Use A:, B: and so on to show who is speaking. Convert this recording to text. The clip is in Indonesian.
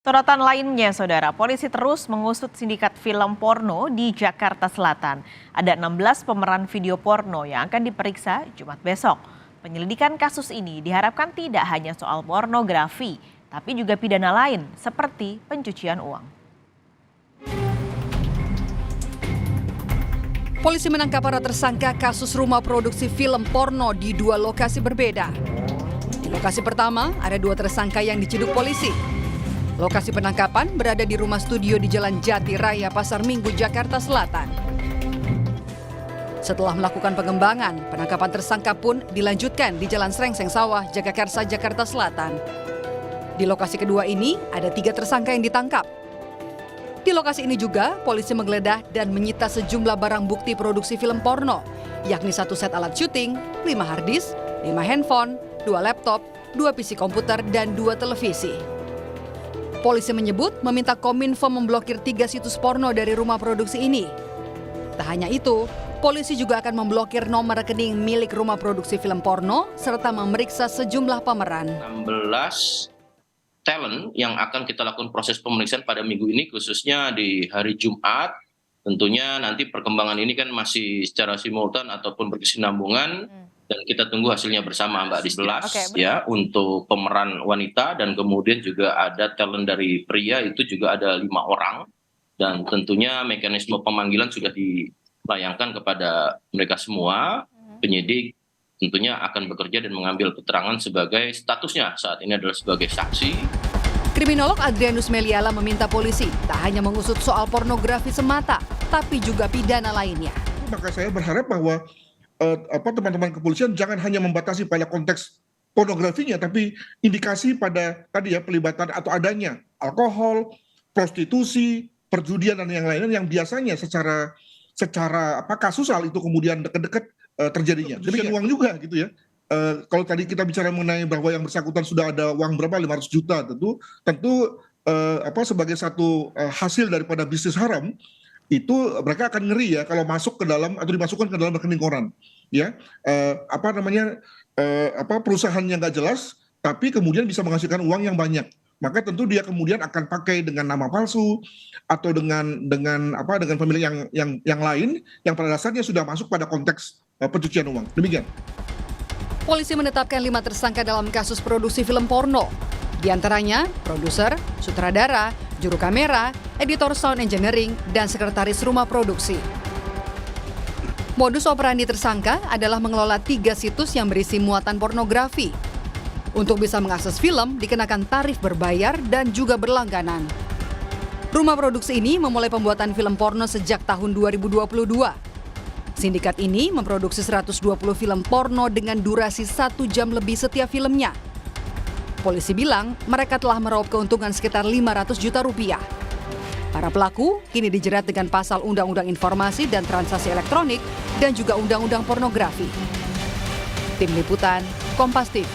A: Sorotan lainnya, Saudara, polisi terus mengusut sindikat film porno di Jakarta Selatan. Ada 16 pemeran video porno yang akan diperiksa Jumat besok. Penyelidikan kasus ini diharapkan tidak hanya soal pornografi, tapi juga pidana lain seperti pencucian uang.
B: Polisi menangkap para tersangka kasus rumah produksi film porno di 2 lokasi berbeda. Di lokasi pertama, ada 2 tersangka yang diciduk polisi. Lokasi penangkapan berada di rumah studio di Jalan Jati Raya, Pasar Minggu, Jakarta Selatan. Setelah melakukan pengembangan, penangkapan tersangka pun dilanjutkan di Jalan Srengseng Sawah, Jagakarsa, Jakarta Selatan. Di lokasi kedua ini, ada 3 tersangka yang ditangkap. Di lokasi ini juga, polisi menggeledah dan menyita sejumlah barang bukti produksi film porno, yakni 1 set alat syuting, 5 harddisk, 5 handphone, 2 laptop, 2 PC komputer, dan 2 televisi. Polisi menyebut meminta Kominfo memblokir 3 situs porno dari rumah produksi ini. Tak hanya itu, polisi juga akan memblokir nomor rekening milik rumah produksi film porno serta memeriksa sejumlah pemeran.
C: 16 talent yang akan kita lakukan proses pemeriksaan pada minggu ini, khususnya di hari Jumat. Tentunya nanti perkembangan ini kan masih secara simultan ataupun berkesinambungan. Dan kita tunggu hasilnya bersama, Mbak, di 11 ya untuk pemeran wanita, dan kemudian juga ada talent dari pria, itu juga ada 5 orang, dan tentunya mekanisme pemanggilan sudah dilayangkan kepada mereka semua. Penyidik tentunya akan bekerja dan mengambil keterangan sebagai statusnya saat ini adalah sebagai saksi.
B: Kriminolog Adrianus Meliala meminta polisi tak hanya mengusut soal pornografi semata, tapi juga pidana lainnya.
D: Maka saya berharap bahwa teman-teman kepolisian jangan hanya membatasi pada konteks pornografinya, tapi indikasi pada tadi ya pelibatan atau adanya alkohol, prostitusi, perjudian dan yang lainnya yang biasanya secara kasusal itu kemudian dekat-dekat terjadinya. Demikian uang juga gitu ya. Kalau tadi kita bicara mengenai bahwa yang bersangkutan sudah ada uang berapa 500 juta, tentu sebagai satu hasil daripada bisnis haram, itu mereka akan ngeri ya kalau masuk ke dalam atau dimasukkan ke dalam rekening koran ya, perusahaan yang nggak jelas tapi kemudian bisa menghasilkan uang yang banyak, maka tentu dia kemudian akan pakai dengan nama palsu atau dengan pemilik yang lain yang pada dasarnya sudah masuk pada konteks pencucian uang. Demikian.
B: Polisi menetapkan 5 tersangka dalam kasus produksi film porno. Di antaranya produser, sutradara, juru kamera, editor sound engineering, dan sekretaris rumah produksi. Modus operandi tersangka adalah mengelola 3 situs yang berisi muatan pornografi. Untuk bisa mengakses film, dikenakan tarif berbayar dan juga berlangganan. Rumah produksi ini memulai pembuatan film porno sejak tahun 2022. Sindikat ini memproduksi 120 film porno dengan durasi 1 jam lebih setiap filmnya. Polisi bilang mereka telah meraup keuntungan sekitar 500 juta rupiah. Para pelaku kini dijerat dengan pasal Undang-Undang Informasi dan Transaksi Elektronik dan juga Undang-Undang Pornografi. Tim Liputan, Kompas TV.